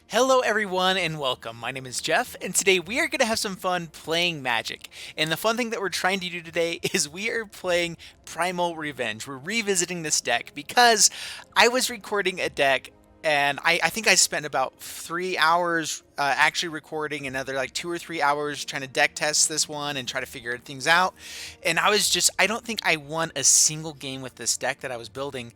Hello, everyone, and welcome. My name is Jeff, and today we are going to have some fun playing Magic. And the fun thing that we're trying to do today is we are playing Primal Revenge. We're revisiting this deck because I was recording a deck, and I think I spent about 3 hours actually recording, another like 2 or 3 hours trying to deck test this one and try to figure things out. And I don't think I won a single game with this deck that I was building,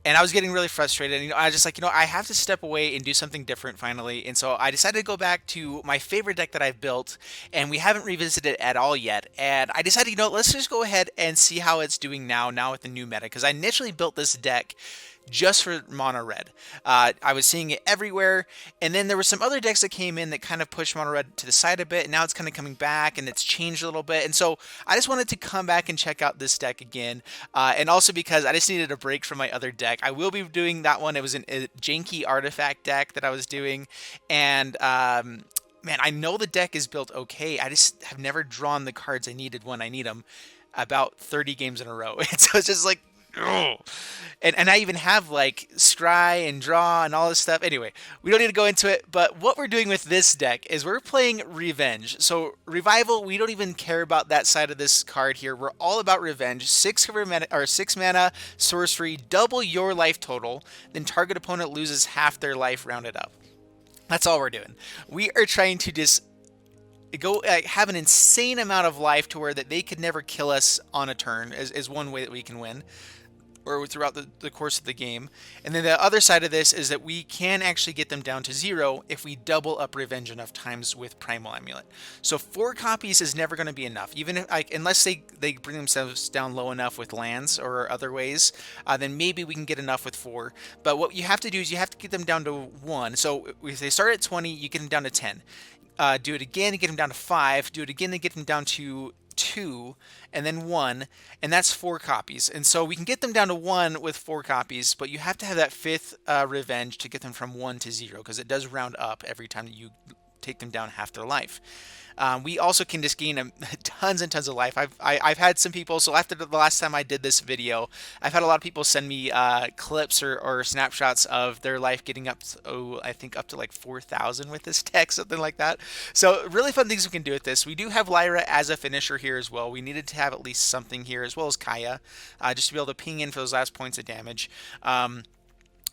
and I was getting really frustrated. And, I was just like, I have to step away and do something different finally. And so I decided to go back to my favorite deck that I've built, and we haven't revisited it at all yet. And I decided, let's just go ahead and see how it's doing now with the new meta. Because I initially built this deck just for mono red. I was seeing it everywhere, and then there were some other decks that came in that kind of pushed mono red to the side a bit, and now it's kind of coming back and it's changed a little bit. And so I just wanted to come back and check out this deck again, and also because I just needed a break from my other deck. I will be doing that one. It was a janky artifact deck that I was doing, and man, I know the deck is built okay. I just have never drawn the cards I needed when I need them about 30 games in a row. And so it's just like, ugh. And I even have like scry and draw and all this stuff. Anyway, we don't need to go into it, but what we're doing with this deck is we're playing Revenge. So Revival, we don't even care about that side of this card here. We're all about Revenge. 6 mana sorcery, double your life total, then target opponent loses half their life rounded up. That's all we're doing. We are trying to just go have an insane amount of life to where that they could never kill us on a turn is one way that we can win, or throughout the course of the game. And then the other side of this is that we can actually get them down to 0 if we double up Revenge enough times with Primal Amulet. So 4 copies is never going to be enough, even if unless they bring themselves down low enough with lands or other ways, then maybe we can get enough with 4. But what you have to do is you have to get them down to 1. So if they start at 20, you get them down to 10. Do it again to get them down to 5. Do it again to get them down to 2, and then 1, and that's 4 copies. And so we can get them down to 1 with 4 copies, but you have to have that 5th Revenge to get them from 1 to 0, because it does round up every time that you take them down half their life. We also can just gain tons and tons of life. I've had some people, so after the last time I did this video, I've had a lot of people send me clips or snapshots of their life getting up to, I think up to like 4,000 with this deck, something like that. So really fun things we can do with this. We do have Lyra as a finisher here as well. We needed to have at least something here, as well as Kaya, just to be able to ping in for those last points of damage.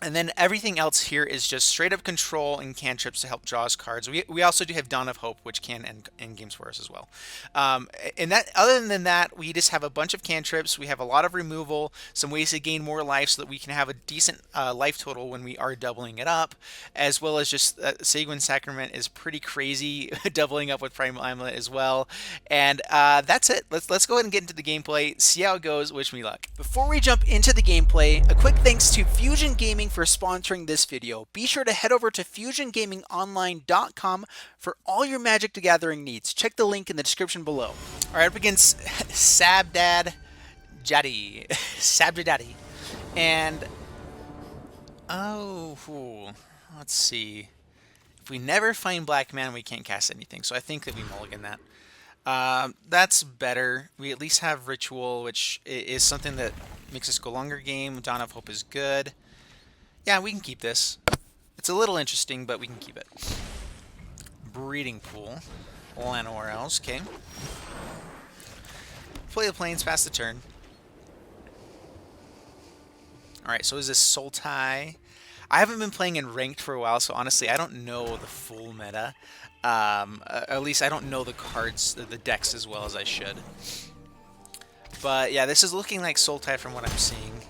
And then everything else here is just straight up control and cantrips to help draw us cards. We also do have Dawn of Hope, which can end games for us as well. And that, other than that, we just have a bunch of cantrips. We have a lot of removal, some ways to gain more life so that we can have a decent life total when we are doubling it up, as well as just Seguin Sacrament is pretty crazy, doubling up with Primal Amulet as well. And that's it. Let's go ahead and get into the gameplay, see how it goes. Wish me luck. Before we jump into the gameplay, a quick thanks to Fusion Gaming for sponsoring this video. Be sure to head over to fusiongamingonline.com for all your Magic the Gathering needs. Check the link in the description below. All right, up against Sabdad Jadi. Sabdadadi. And, let's see. If we never find Black Man, we can't cast anything. So I think that we mulligan that. That's better. We at least have Ritual, which is something that makes us go longer game. Dawn of Hope is good. Yeah, we can keep this. It's a little interesting, but we can keep it. Breeding Pool. Llanowar Elves, okay. Play the Plains, pass the turn. Alright, so is this Sultai? I haven't been playing in Ranked for a while, so honestly, I don't know the full meta. At least I don't know the cards, the decks as well as I should. But yeah, this is looking like Sultai from what I'm seeing.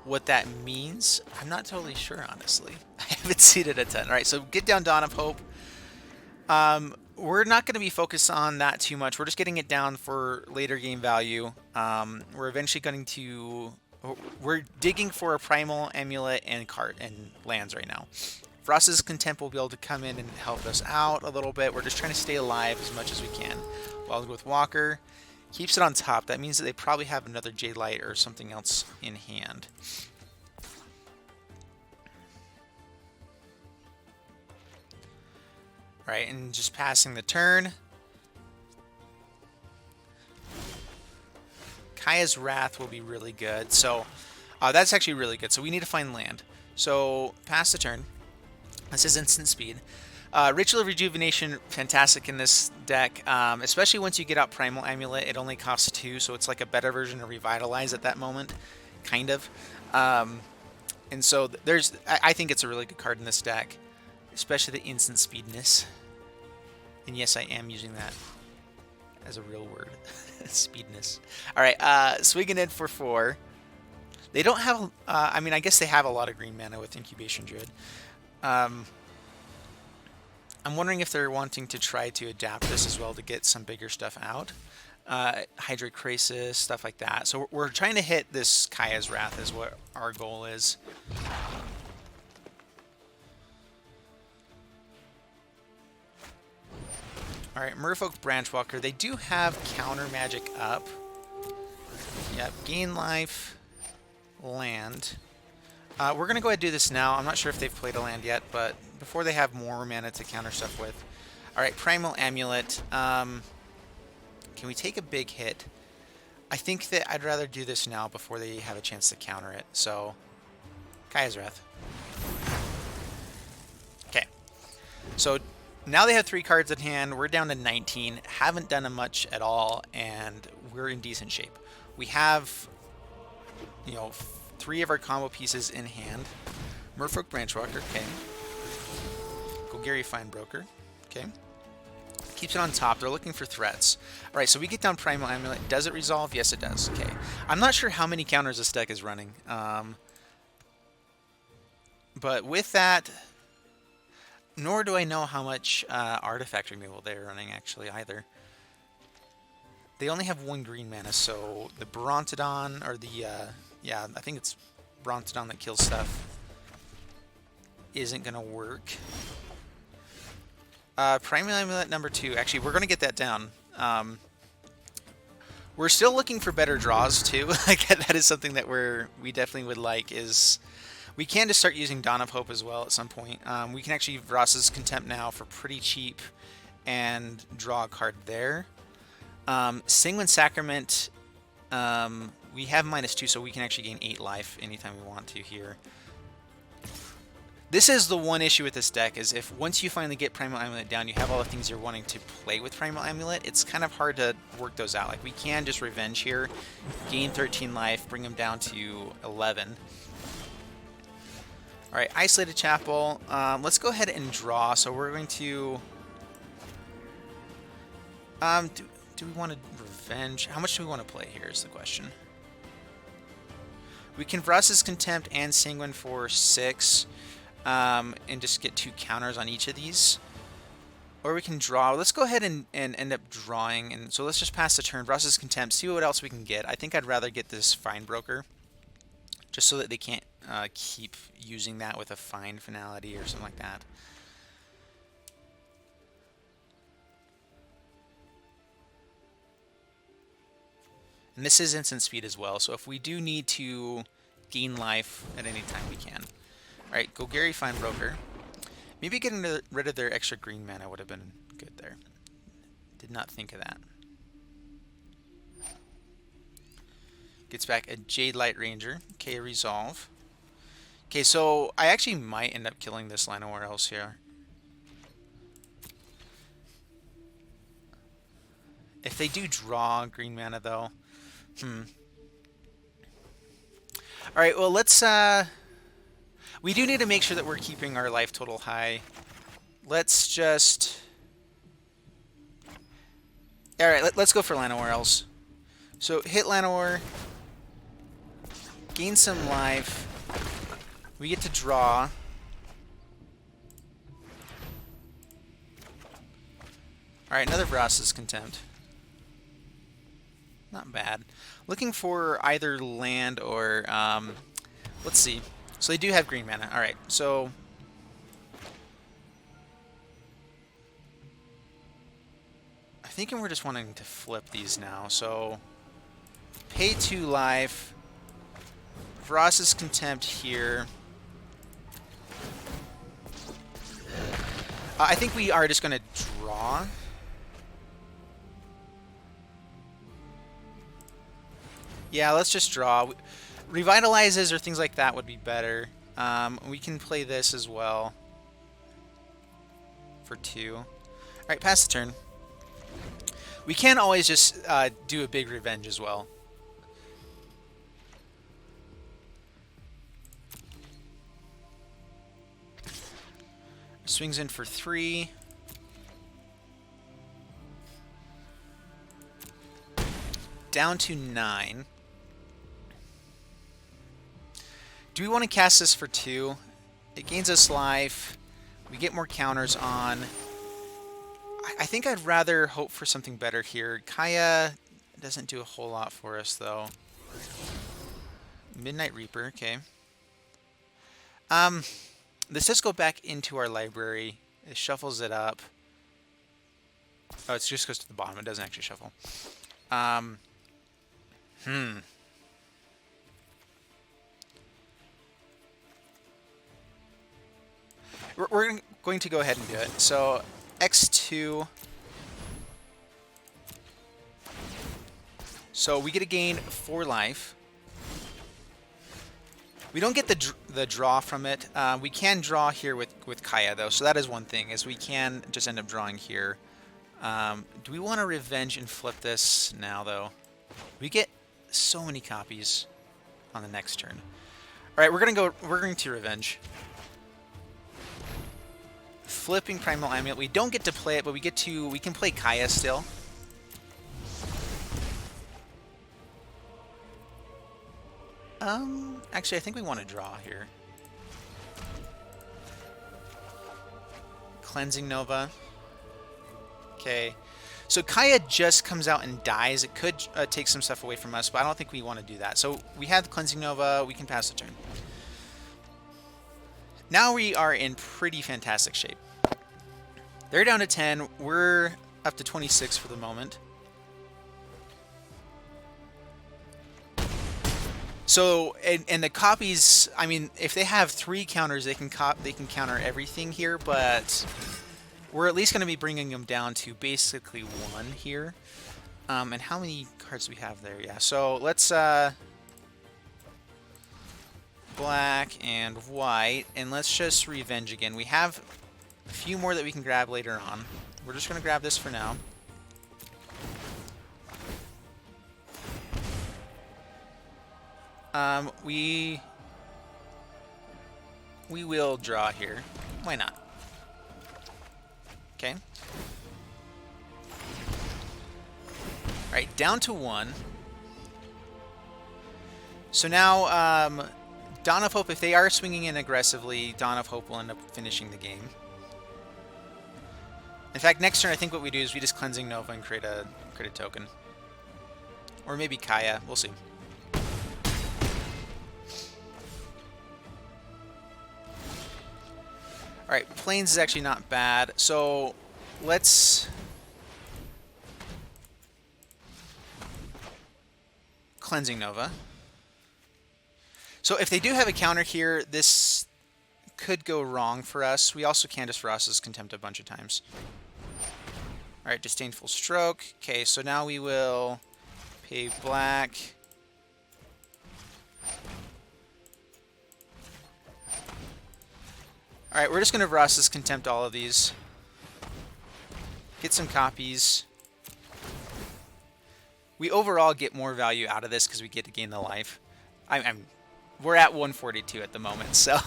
What that means, I'm not totally sure, honestly. I haven't seen it a ton. Alright, so get down Dawn of Hope. We're not going to be focused on that too much. We're just getting it down for later game value. We're eventually going to... We're digging for a Primal Amulet and card and lands right now. Frost's Contempt will be able to come in and help us out a little bit. We're just trying to stay alive as much as we can. While with Walker, keeps it on top. That means that they probably have another Jade Light or something else in hand. Right, and just passing the turn. Kaya's Wrath will be really good. So that's actually really good. So we need to find land. So pass the turn. This is instant speed. Ritual Rejuvenation, fantastic in this deck, especially once you get out Primal Amulet. It only costs 2, so it's like a better version of Revitalize at that moment, kind of. And so I think it's a really good card in this deck, especially the instant speedness. And yes, I am using that as a real word, speedness. All right, swinging in for 4. They don't have, I mean, I guess they have a lot of green mana with Incubation Druid. I'm wondering if they're wanting to try to adapt this as well to get some bigger stuff out. Hydra Crisis, stuff like that. So we're trying to hit this Kaya's Wrath is what our goal is. Alright, Merfolk Branchwalker. They do have counter magic up. Yep, gain life, land. We're going to go ahead and do this now. I'm not sure if they've played a land yet, but before they have more mana to counter stuff with. Alright, Primal Amulet. Can we take a big hit? I think that I'd rather do this now before they have a chance to counter it. So, Kaya's Wrath. Okay. So, now they have 3 cards at hand. We're down to 19. Haven't done much at all, and we're in decent shape. We have, you know, 3 of our combo pieces in hand. Merfolk Branchwalker, okay. Golgari Finebroker, okay. Keeps it on top. They're looking for threats. Alright, so we get down Primal Amulet. Does it resolve? Yes, it does. Okay. I'm not sure how many counters this deck is running. But with that, nor do I know how much artifact removal they're running, actually, either. They only have 1 green mana, so the Brontodon, or the, yeah, I think it's Brontodon that kills stuff, isn't going to work. Primal Amulet number 2. Actually, we're going to get that down. We're still looking for better draws, too. Like, that is something that we definitely would like, is we can just start using Dawn of Hope as well at some point. We can actually Ross's Contempt now for pretty cheap and draw a card there. Sanguine Sacrament, we have -2, so we can actually gain 8 life anytime we want to here. This is the one issue with this deck, is if once you finally get Primal Amulet down, you have all the things you're wanting to play with Primal Amulet, it's kind of hard to work those out. Like, we can just Revenge here, gain 13 life, bring them down to 11. Alright, Isolated Chapel. Let's go ahead and draw. So we're going to... do we want to Revenge? How much do we want to play here is the question. We can Vross's Contempt and Sanguine for 6. And just get 2 counters on each of these. Or we can draw. Let's go ahead and end up drawing. And so let's just pass the turn. Vross's Contempt. See what else we can get. I think I'd rather get this Finebroker, just so that they can't keep using that with a Find finality or something like that. And this is instant speed as well, so if we do need to gain life at any time, we can. Alright, Golgari Finebroker. Maybe getting rid of their extra green mana would have been good there. Did not think of that. Gets back a Jade Light Ranger. Okay, resolve. Okay, so I actually might end up killing this Llanowar else here. If they do draw green mana, though. Alright, well, let's... we do need to make sure that we're keeping our life total high. Let's just... Alright, let's go for Llanowar else. So, hit Llanowar. Gain some life. We get to draw. Alright, another Vross's Contempt. Not bad. Looking for either land or... let's see. So they do have green mana. Alright, so... I think we're just wanting to flip these now. So... Pay 2 life. Vross's Contempt here. I think we are just going to draw. Yeah, let's just draw. Revitalizes or things like that would be better. We can play this as well. for 2. All right, pass the turn. We can always just do a big revenge as well. Swings in for 3. Down to 9. Do we want to cast this for 2? It gains us life. We get more counters on. I think I'd rather hope for something better here. Kaya doesn't do a whole lot for us, though. Midnight Reaper, okay. This does go back into our library. It shuffles it up. Oh, it just goes to the bottom. It doesn't actually shuffle. We're going to go ahead and do it. So X2. So we get to gain 4 life. We don't get the draw from it. We can draw here with Kaya, though. So that is one thing, is we can just end up drawing here. Do we want to revenge and flip this now, though? We get so many copies on the next turn. All right, we're going to revenge. Flipping Primal Amulet. We don't get to play it, but we can play Kaya still. Actually, I think we want to draw here. Cleansing Nova. Okay. So Kaya just comes out and dies. It could take some stuff away from us, but I don't think we want to do that. So we have the Cleansing Nova. We can pass the turn. Now we are in pretty fantastic shape. They're down to 10. We're up to 26 for the moment. So, and the copies, I mean, if they have 3 counters, they can counter everything here, but we're at least going to be bringing them down to basically 1 here. And how many cards do we have there? Yeah, so let's black and white, and let's just revenge again. We have a few more that we can grab later on. We're just going to grab this for now. We will draw here. Why not? Okay. Alright, down to 1. So now, Dawn of Hope, if they are swinging in aggressively, Dawn of Hope will end up finishing the game. In fact, next turn, I think what we do is we just Cleansing Nova and create a token. Or maybe Kaya. We'll see. Alright, Plains is actually not bad. So, let's Cleansing Nova. So if they do have a counter here, this could go wrong for us. We also can just Ross's Contempt a bunch of times. Alright, Disdainful Stroke. Okay, so now we will pay black. Alright, we're just going to Ross's Contempt all of these. Get some copies. We overall get more value out of this because we get to gain the life. We're at 142 at the moment, so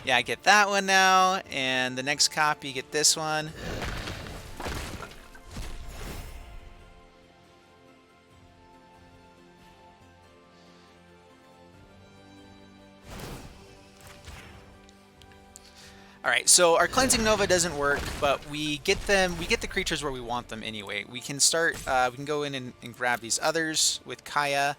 yeah, I get that one now, and the next copy, get this one. Alright, so our Cleansing Nova doesn't work, but we get the creatures where we want them anyway. We can start, we can go in and grab these others with Kaya.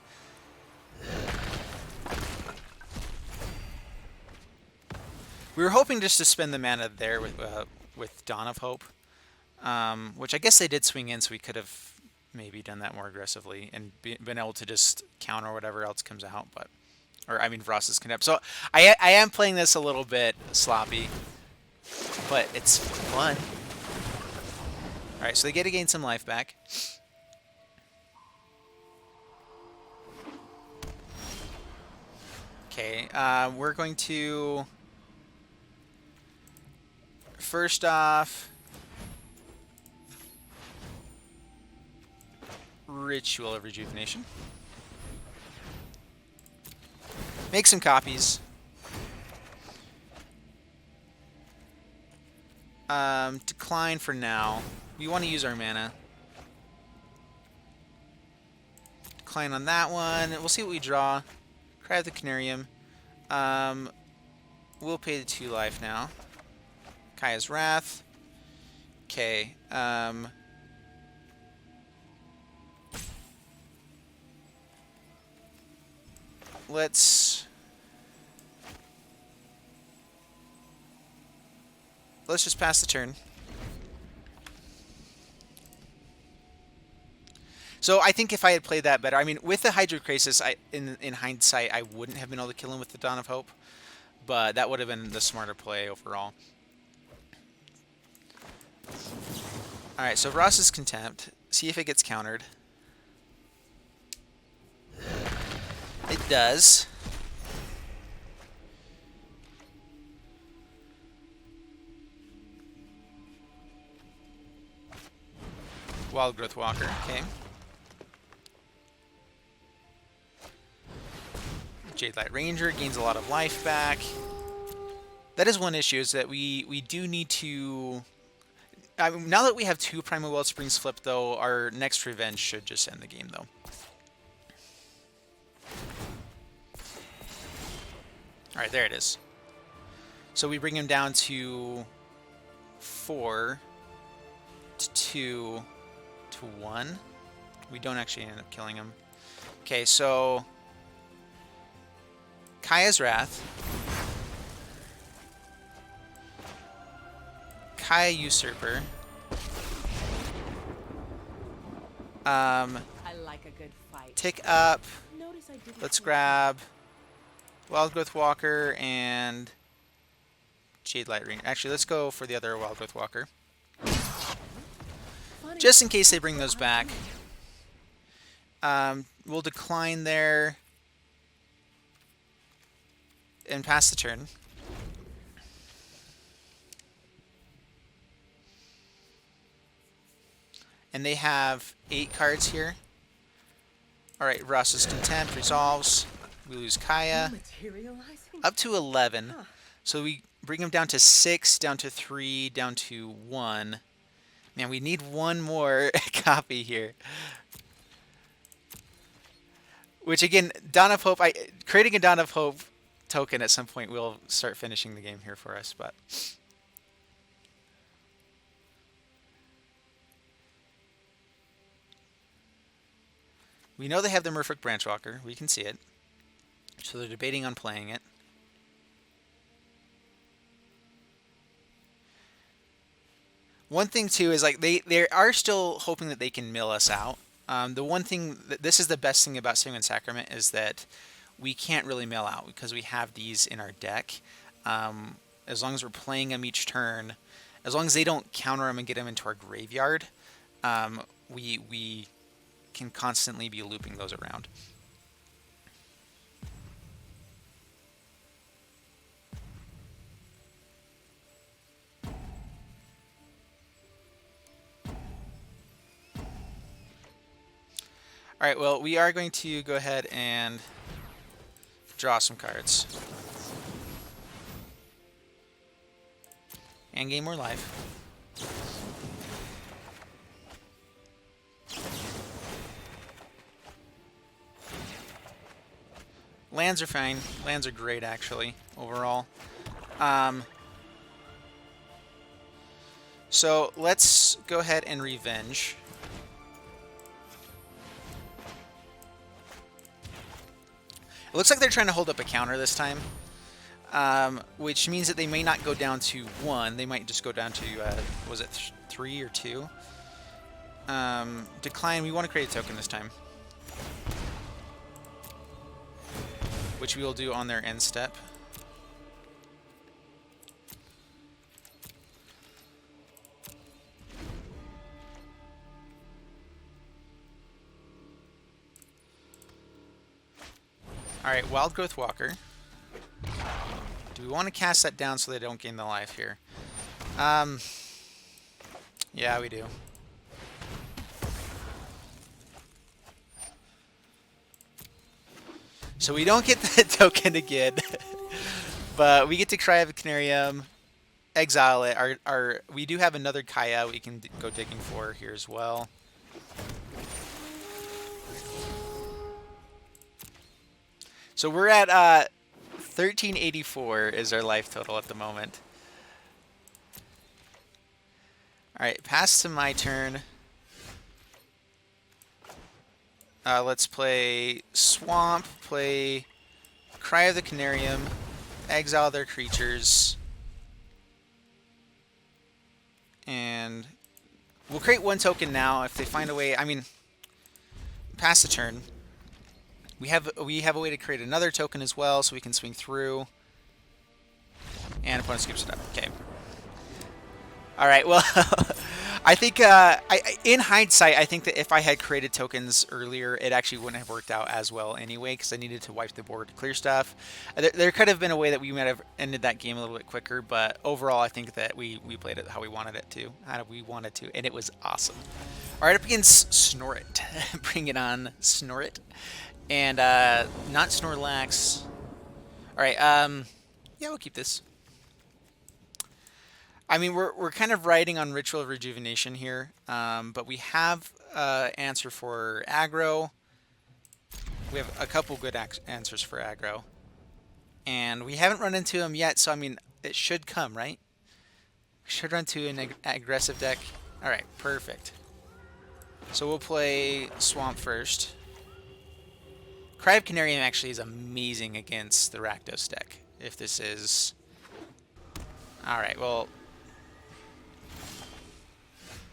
We were hoping just to spend the mana there with Dawn of Hope, which I guess they did swing in, so we could have maybe done that more aggressively and been able to just counter whatever else comes out, but... Or, I mean, Ross's Contempt. So, I am playing this a little bit sloppy, but it's fun. Alright, so they get to gain some life back. Okay, we're going to first off, Ritual of Rejuvenation. Make some copies. Decline for now. We want to use our mana. Decline on that one. We'll see what we draw. Cry of the Canarium. We'll pay the 2 life now. Kaya's Wrath. Okay. Let's just pass the turn. So I think if I had played that better, I mean, with the Hydrocrisis, in hindsight, I wouldn't have been able to kill him with the Dawn of Hope, but that would have been the smarter play overall. All right, so Ross's Contempt. See if it gets countered. It does. Wild Growth Walker, okay. Jade Light Ranger gains a lot of life back. That is one issue, is that we do need to... I mean, now that we have 2 Primal Wellsprings flipped, though, our next Revenge should just end the game, though. Alright, there it is. So we bring him down to 4 to 2 to 1. We don't actually end up killing him. Okay, so Kaya's Wrath. Kaya Usurper. I like a good fight. Tick up. Let's grab Wild Growth Walker and Jade Light Ranger. Actually, let's go for the other Wild Growth Walker. Just in case they bring those back. We'll decline there and pass the turn. And they have 8 cards here. Alright, Ross's Contempt resolves. We lose Kaya. Up to 11. So we bring him down to 6, down to 3, down to 1. Man, we need one more copy here. Which again, Dawn of Hope, creating a Dawn of Hope token at some point will start finishing the game here for us, but... We know they have the Merfolk Branchwalker. We can see it. So they're debating on playing it. One thing, too, is like they are still hoping that they can mill us out. The one thing, this is the best thing about Sanguine Sacrament, is that we can't really mill out because we have these in our deck. As long as we're playing them each turn, as long as they don't counter them and get them into our graveyard, we can constantly be looping those around. Alright, well, we are going to go ahead and draw some cards. And gain more life. Lands are fine. Lands are great, actually, overall. So let's go ahead and Revenge. It looks like they're trying to hold up a counter this time, which means that they may not go down to 1. They might just go down to, was it 3 or 2? Decline. We want to create a token this time, which we will do on their end step. Alright, Wild Growth Walker. Do we want to cast that down so they don't gain the life here? Um, yeah, we do. So we don't get the token again, but we get to Cry of the Canarium, exile it. We do have another Kaya we can go digging for here as well. So we're at 1384 is our life total at the moment. All right, pass to my turn. Let's play Swamp, play Cry of the Canarium, exile their creatures, and we'll create one token now. If they find a way, I mean, pass the turn. We have a way to create another token as well, so we can swing through. And opponent scoops it up. Okay. All right. Well, I think in hindsight, I think that if I had created tokens earlier, it actually wouldn't have worked out as well anyway, because I needed to wipe the board to clear stuff. There could have been a way that we might have ended that game a little bit quicker, but overall, I think that we played it how we wanted it to, and it was awesome. All right, up against Snorit. Bring it on, Snorit. And not Snorlax. All right, yeah, we'll keep this. I mean, we're kind of riding on Ritual of Rejuvenation here, but we have answer for aggro. We have a couple good answers for aggro, and we haven't run into them yet. So I mean, it should come, right? We should run to an aggressive deck. All right, perfect. So we'll play Swamp first. Cry of Canarium actually is amazing against the Rakdos deck. If this is... Alright, well...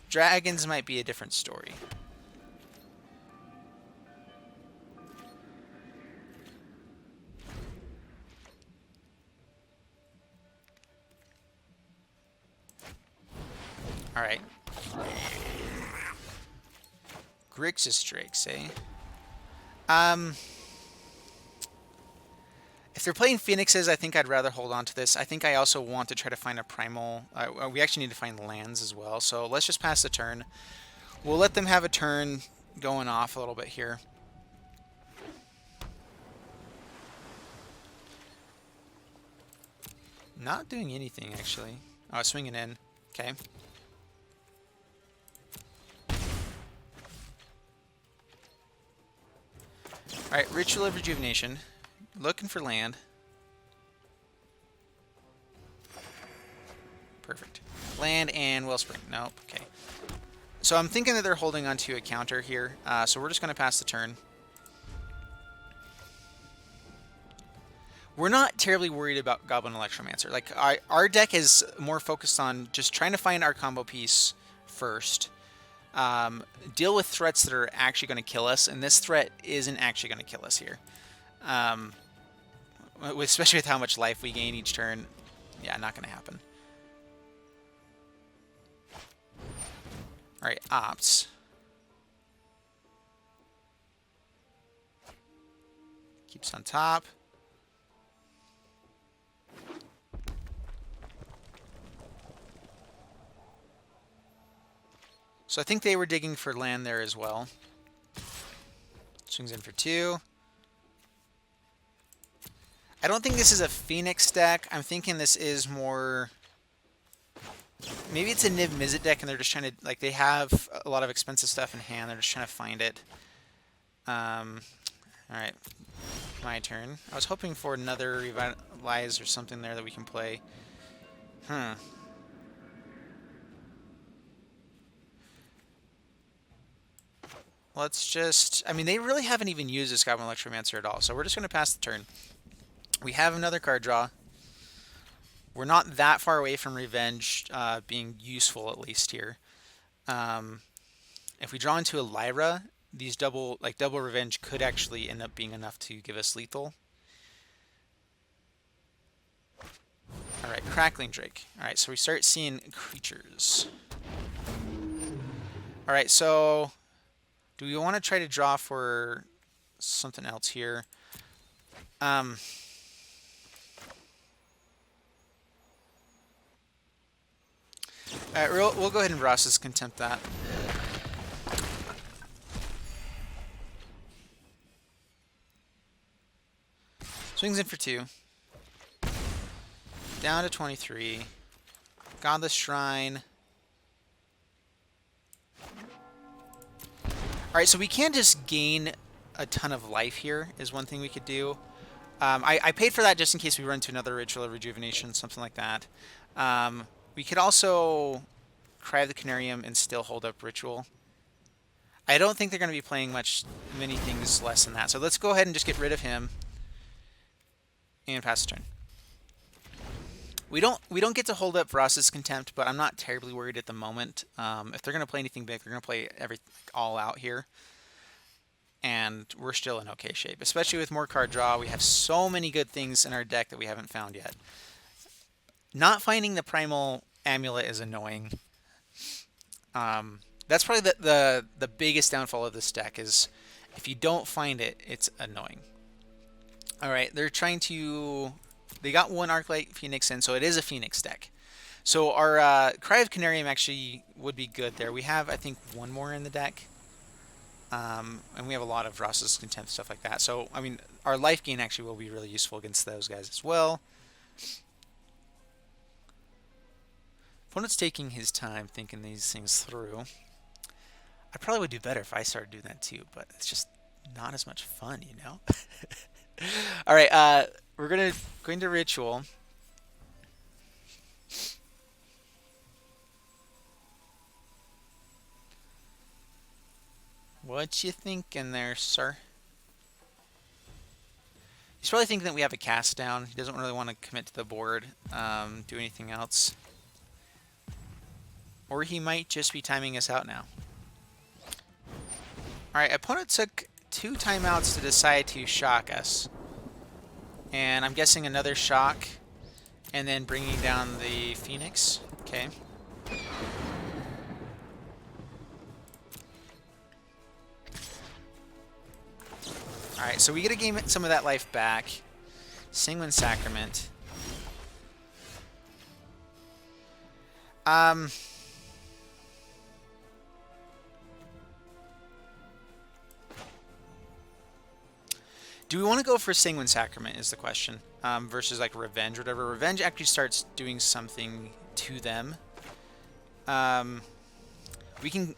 Dragons might be a different story. Alright. Grixis Drakes, eh? If they're playing Phoenixes, I think I'd rather hold on to this. I think I also want to try to find a Primal. We actually need to find lands as well. So let's just pass the turn. We'll let them have a turn going off a little bit here. Not doing anything, actually. Oh, swinging in. Okay. Alright, Ritual of Rejuvenation. Looking for land. Perfect. Land and Wellspring. Nope. Okay. So I'm thinking that they're holding onto a counter here. So we're just going to pass the turn. We're not terribly worried about Goblin Electromancer. Like, our deck is more focused on just trying to find our combo piece first. Deal with threats that are actually going to kill us, and this threat isn't actually going to kill us here. Especially with how much life we gain each turn. Yeah, not going to happen. Alright, Ops. Keeps on top. So I think they were digging for land there as well. Swings in for 2. I don't think this is a Phoenix deck. I'm thinking this is more... Maybe it's a Niv Mizzet deck and they're just trying to... Like, they have a lot of expensive stuff in hand. They're just trying to find it. Alright. My turn. I was hoping for another Revitalize or something there that we can play. Let's just... I mean, they really haven't even used this Goblin Electromancer at all, so we're just going to pass the turn. We have another card draw. We're not that far away from Revenge being useful, at least here. If we draw into a Lyra, these double Revenge could actually end up being enough to give us lethal. Alright, Crackling Drake. Alright, so we start seeing creatures. Alright, so... Do we want to try to draw for something else here? I Alright, we'll go ahead and Ross's Contempt that. Swings in for 2. Down to 23. Godless Shrine. Alright, so we can just gain a ton of life here, is one thing we could do. I paid for that just in case we run into another Ritual of Rejuvenation, something like that. We could also Cry of the Canarium and still hold up Ritual. I don't think they're going to be playing many things less than that. So let's go ahead and just get rid of him and pass the turn. We don't get to hold up Ross's Contempt, but I'm not terribly worried at the moment. If they're going to play anything big, they're going to play all out here. And we're still in okay shape, especially with more card draw. We have so many good things in our deck that we haven't found yet. Not finding the Primal Amulet is annoying. That's probably the biggest downfall of this deck is if you don't find it, it's annoying. Alright, they're trying to... They got one Arclight Phoenix in, so it is a Phoenix deck. So our Cry of Canarium actually would be good there. We have, I think, one more in the deck. And we have a lot of Ross's Contempt, stuff like that. So, I mean, our life gain actually will be really useful against those guys as well. Opponent's taking his time thinking these things through. I probably would do better if I started doing that too, but it's just not as much fun, you know? Alright, we're going to Ritual. What you thinking there, sir? He's probably thinking that we have a cast down. He doesn't really want to commit to the board, do anything else. Or he might just be timing us out now. Alright, opponent took 2 timeouts to decide to shock us. And I'm guessing another shock, and then bringing down the Phoenix. Okay. Alright, so we get to gain some of that life back. Sanguine Sacrament. Do we want to go for Sanguine Sacrament is the question, versus like Revenge or whatever. Revenge actually starts doing something to them. We can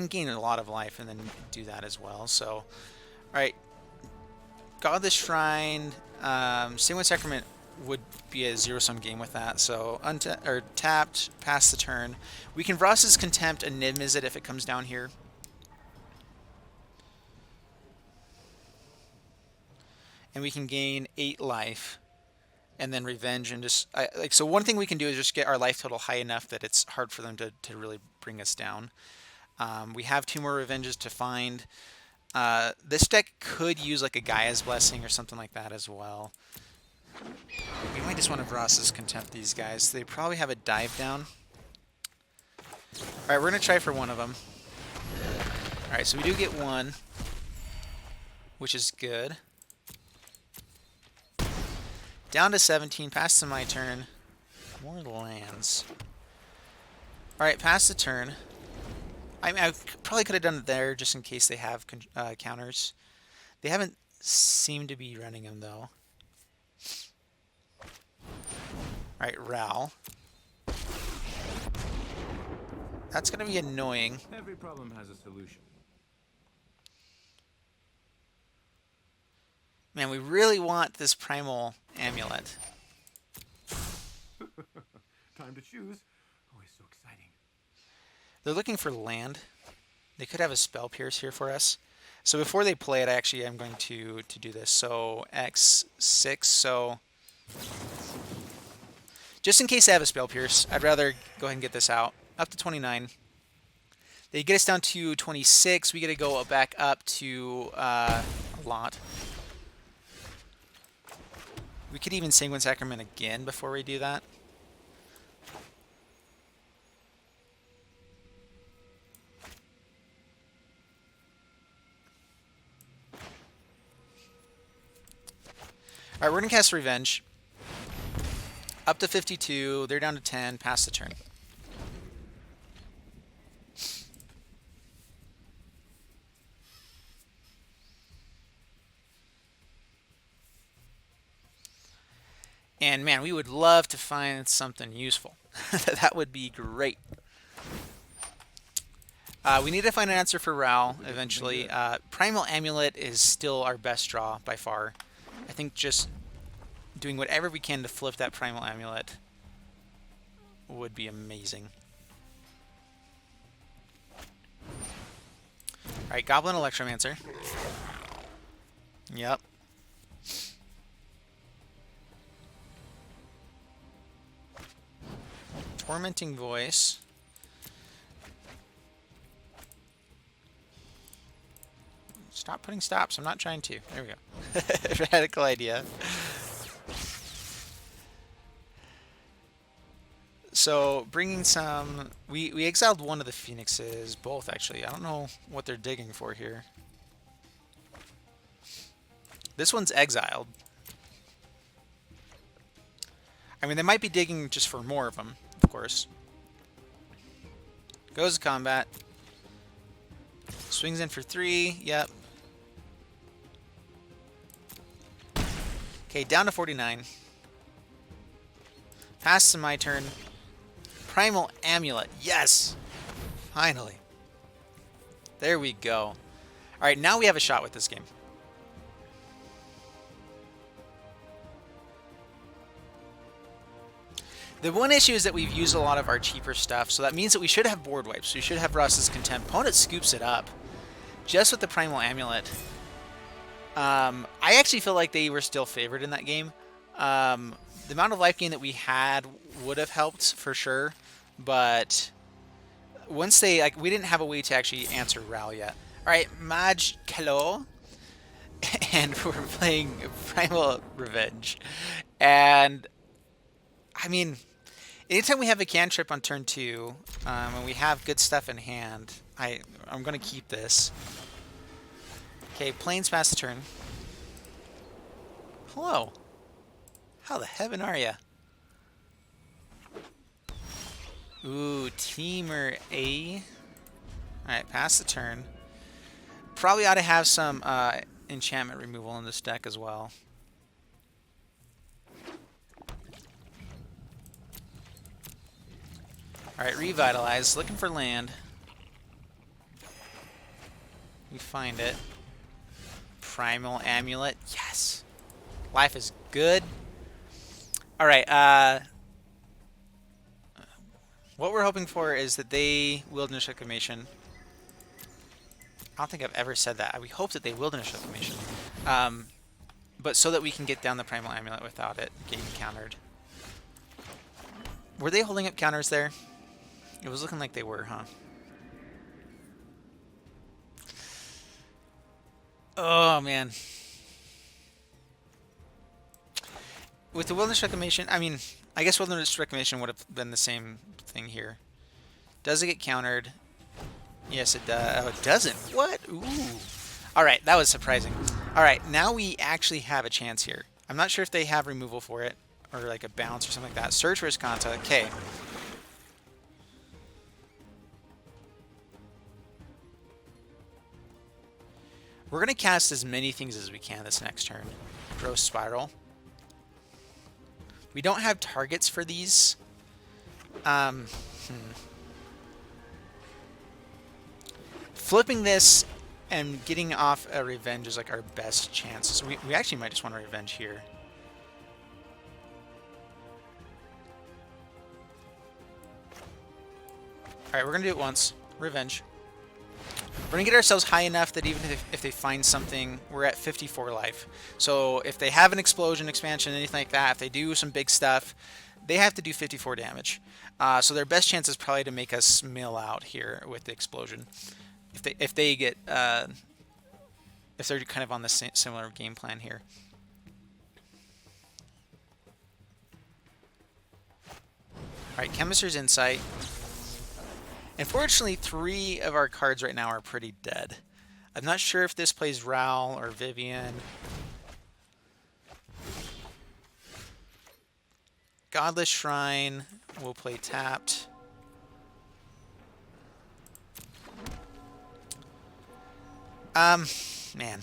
gain a lot of life and then do that as well. So, all right, Godless Shrine, Sanguine Sacrament would be a zero-sum game with that. So tapped, pass the turn. We can Ross's Contempt and Emisizzle if it comes down here. And we can gain 8 life, and then Revenge, and just so one thing we can do is just get our life total high enough that it's hard for them to really bring us down. We have 2 more Revenges to find. This deck could use like a Gaia's Blessing or something like that as well. We might just want to Ross's Contempt these guys. They probably have a dive down. All right, we're gonna try for one of them. All right, so we do get 1, which is good. Down to 17, pass to my turn. More lands. Alright, pass the turn. I probably could have done it there just in case they have counters. They haven't seemed to be running them though. Alright, Ral. That's going to be annoying. Every problem has a solution. Man, we really want this Primal Amulet. Time to choose. Always so exciting. They're looking for land. They could have a Spell Pierce here for us. So before they play it, I actually am going to do this. So X6, so... Just in case they have a Spell Pierce, I'd rather go ahead and get this out. Up to 29. They get us down to 26. We get to go back up to a lot. We could even Sanguine Sacrament again before we do that. Alright, we're going to cast Revenge. Up to 52. They're down to 10. Pass the turn. And man, we would love to find something useful. That would be great. We need to find an answer for Ral eventually. Primal Amulet is still our best draw by far. I think just doing whatever we can to flip that Primal Amulet would be amazing. Alright, Goblin Electromancer. Yep. Tormenting Voice. Stop putting stops. I'm not trying to. There we go. Radical idea. So, bringing some... We exiled one of the Phoenixes. Both, actually. I don't know what they're digging for here. This one's exiled. I mean, they might be digging just for more of them, of course. Goes to combat. Swings in for 3. Yep. Okay, down to 49. Pass to my turn. Primal Amulet. Yes! Finally. There we go. Alright, now we have a shot with this game. The one issue is that we've used a lot of our cheaper stuff, so that means that we should have board wipes. We should have Russ's Contempt. Opponent scoops it up. Just with the Primal Amulet. I actually feel like they were still favored in that game. The amount of life gain that we had would have helped for sure, but once they, like, we didn't have a way to actually answer Ral yet. Alright, Maj Kalo. And we're playing Primal Revenge. And, I mean, anytime we have a cantrip on turn 2, and we have good stuff in hand, I'm going to keep this. Okay, Plains pass the turn. Hello. How the heaven are ya? Ooh, Teamer A. Alright, pass the turn. Probably ought to have some enchantment removal in this deck as well. Alright, Revitalize. Looking for land. We find it. Primal Amulet. Yes! Life is good. Alright, what we're hoping for is that they Wilderness Reclamation. I don't think I've ever said that. We hope that they Wilderness Reclamation. But so that we can get down the Primal Amulet without it getting countered. Were they holding up counters there? It was looking like they were, huh? Oh, man. With the Wilderness Reclamation, I mean, I guess Wilderness Reclamation would have been the same thing here. Does it get countered? Yes, it does. Oh, it doesn't. What? Ooh. Alright, that was surprising. Alright, now we actually have a chance here. I'm not sure if they have removal for it, or like a bounce or something like that. Search for Escanta. Okay. We're going to cast as many things as we can this next turn. Gross Spiral. We don't have targets for these. Flipping this and getting off a Revenge is like our best chance. So we actually might just want a Revenge here. Alright, we're going to do it once. Revenge. We're going to get ourselves high enough that even if they find something, we're at 54 life. So if they have an explosion, expansion, anything like that, if they do some big stuff, they have to do 54 damage. So their best chance is probably to make us mill out here with the explosion. If they get if they're kind of on the similar game plan here. All right, Chemist's Insight. Unfortunately, 3 of our cards right now are pretty dead. I'm not sure if this plays Ral or Vivian. Godless Shrine will play tapped. Man.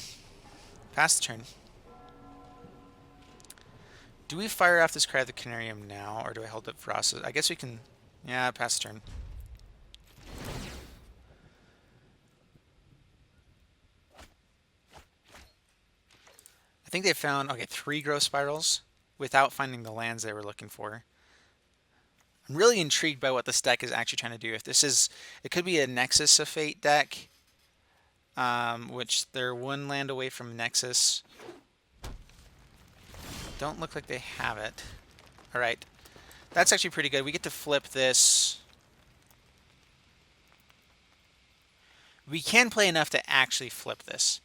Pass the turn. Do we fire off this Cry of the Canarium now, or do I hold up Frost? I guess we can... Yeah, pass the turn. I think they found, okay, 3 growth spirals without finding the lands they were looking for. I'm really intrigued by what this deck is actually trying to do. If this is... It could be a Nexus of Fate deck, which they're 1 land away from Nexus. Don't look like they have it. Alright. That's actually pretty good. We get to flip this. We can play enough to actually flip this.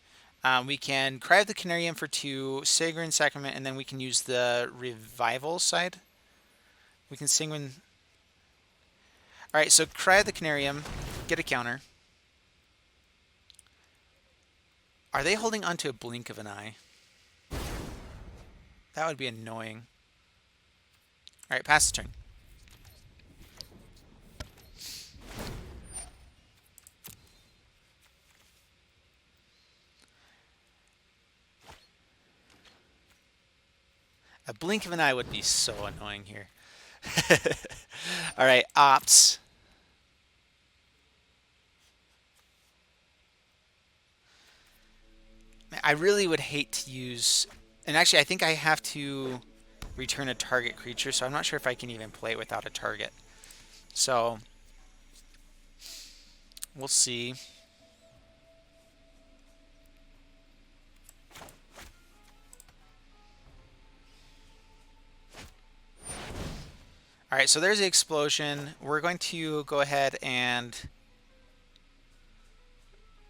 We can Cry of the Canarium for 2, Sacred Sacrament, and then we can use the Revival side. We can Sanguine... Alright, so Cry of the Canarium, get a counter. Are they holding onto a blink of an eye? That would be annoying. Alright, pass the turn. A blink of an eye would be so annoying here. Alright, Ops. I really would hate to use... And actually, I think I have to return a target creature, so I'm not sure if I can even play it without a target. So, we'll see. Alright, so there's the explosion. We're going to go ahead and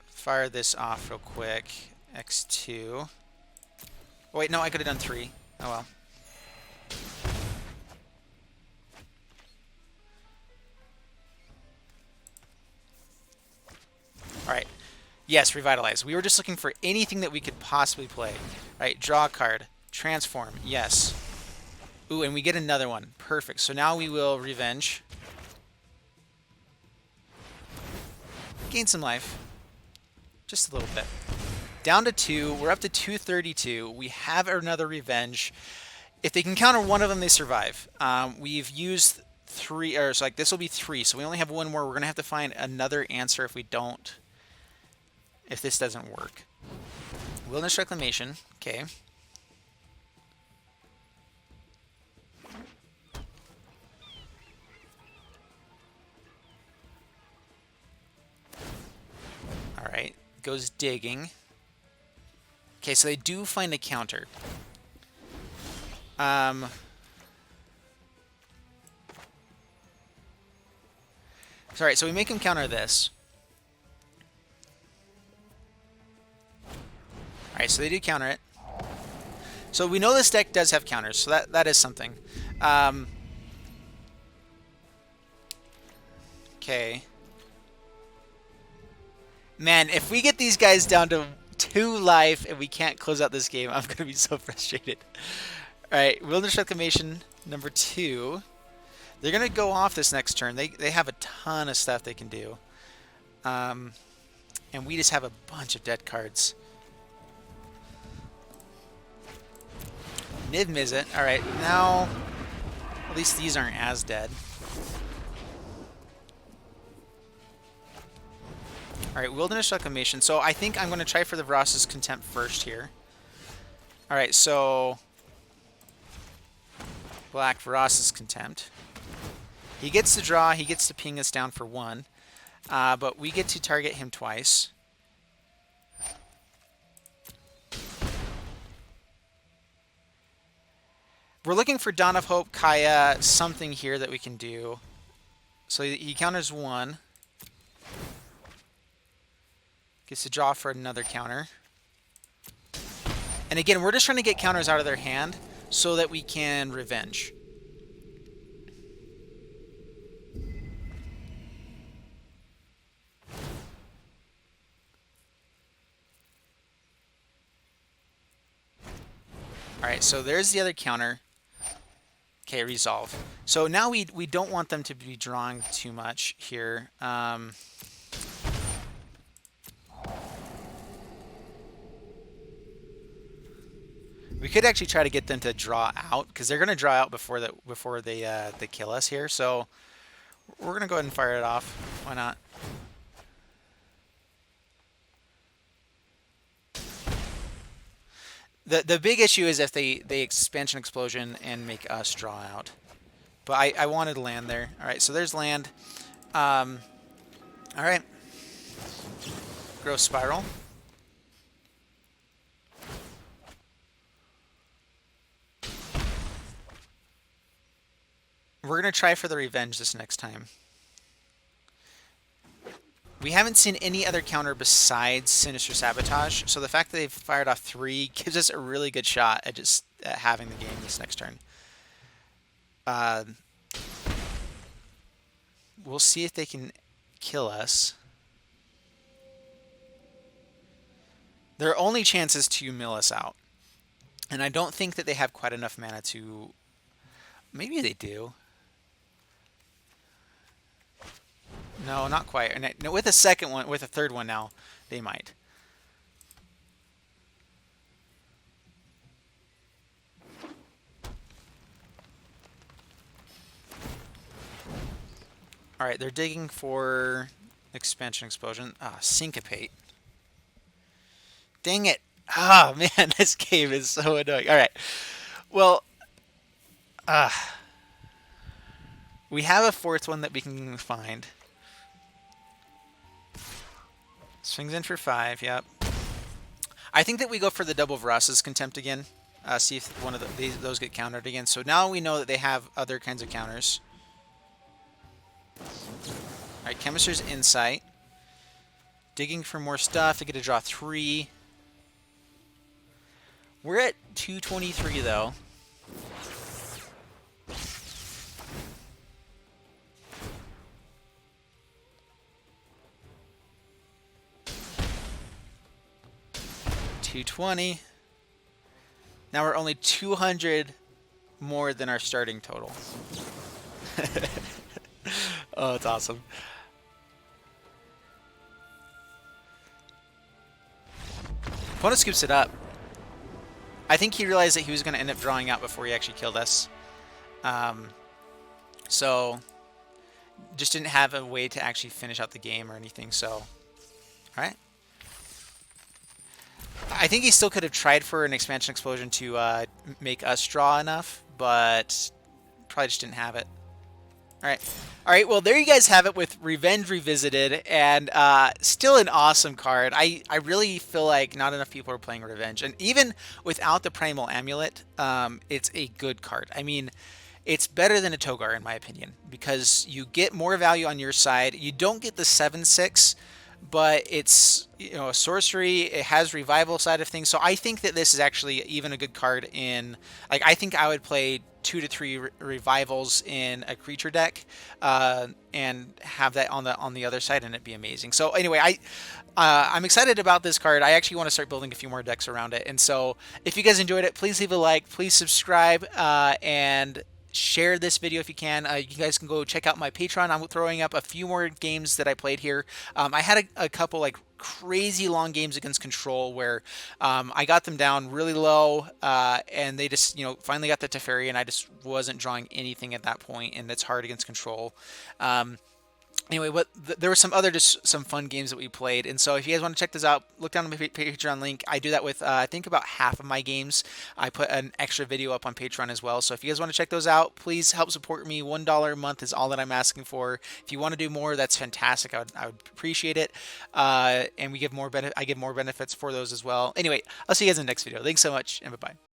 fire this off real quick. X2. Oh, wait, no, I could have done 3. Oh, well. Alright. Yes, Revitalize. We were just looking for anything that we could possibly play. Alright, draw a card. Transform. Yes. Ooh, and we get another one. Perfect. So now we will Revenge. Gain some life. Just a little bit. Down to 2. We're up to 232. We have another Revenge. If they can counter one of them, they survive. We've used 3, or so like this will be 3, so we only have 1 more. We're going to have to find another answer if we don't, if this doesn't work. Wilderness Reclamation. Okay. Alright. Goes digging. Okay, so they do find a counter. Sorry, so we make him counter this. Alright, so they do counter it. So we know this deck does have counters, so that is something. Okay. Man, if we get these guys down to 2 life and we can't close out this game, I'm going to be so frustrated. Alright, Wilderness Reclamation number 2. They're going to go off this next turn. They have a ton of stuff they can do. And we just have a bunch of dead cards. Niv Mizzet. Alright, now at least these aren't as dead. Alright, Wilderness Reclamation. So I think I'm going to try for the Vrasa's Contempt first here. Alright, so Black Vrasa's Contempt. He gets to draw, he gets to ping us down for 1. But we get to target him twice. We're looking for Dawn of Hope, Kaya, something here that we can do. So he counters 1. Gets to draw for another counter. And again, we're just trying to get counters out of their hand so that we can Revenge. Alright, so there's the other counter. Okay, resolve. So now we don't want them to be drawing too much here. We could actually try to get them to draw out because they're going to draw out before they kill us here. So we're going to go ahead and fire it off. Why not? The big issue is if they expansion explosion and make us draw out. But I wanted land there. All right, so there's land. All right. Growth spiral. We're going to try for the revenge this next time. We haven't seen any other counter besides Sinister Sabotage, so the fact that they've fired off 3 gives us a really good shot at just having the game this next turn. We'll see if they can kill us. Their only chance is to mill us out. And I don't think that they have quite enough mana to... Maybe they do. No, not quite. And no, with a second one, with a third one now, they might. All right, they're digging for expansion explosion. Ah, syncopate. Dang it. Ah, man, this game is so annoying. All right. Well, we have a 4th one that we can find. Swings in for 5, yep. I think that we go for the double Varas's Contempt again. See if one of those get countered again. So now we know that they have other kinds of counters. Alright, Chemister's Insight. Digging for more stuff. They get to draw 3. We're at 223 though. $220. Now we're only 200 more than our starting total. Oh, it's awesome. Opponent scoops it up. I think he realized that he was going to end up drawing out before he actually killed us. So, just didn't have a way to actually finish out the game or anything, so... Alright. I think he still could have tried for an expansion explosion to make us draw enough, but probably just didn't have it. All right, well, there you guys have it with Revenge Revisited, and still an awesome card. I really feel like not enough people are playing Revenge, and even without the Primal Amulet, it's a good card. I mean, it's better than a Togar, in my opinion, because you get more value on your side. You don't get the 7/6, but it's, you know, a sorcery. It has revival side of things, so I think that this is actually even a good card in, like, I think I would play 2 to 3 revivals in a creature deck, and have that on the other side, and it'd be amazing. So anyway, I'm excited about this card. I actually want to start building a few more decks around it, and so if you guys enjoyed it, please leave a like, please subscribe, and share this video if you can. You guys can go check out my Patreon. I'm throwing up a few more games that I played here. I had a couple like crazy long games against Control where I got them down really low, and they just, you know, finally got the Teferi, and I just wasn't drawing anything at that point, and it's hard against Control. Anyway, there were some fun games that we played, and so if you guys want to check this out, look down on my Patreon link. I do that with I think about half of my games. I put an extra video up on Patreon as well. So if you guys want to check those out, please help support me. $1 a month is all that I'm asking for. If you want to do more, that's fantastic. I would appreciate it. And we give more I give more benefits for those as well. Anyway, I'll see you guys in the next video. Thanks so much, and bye bye.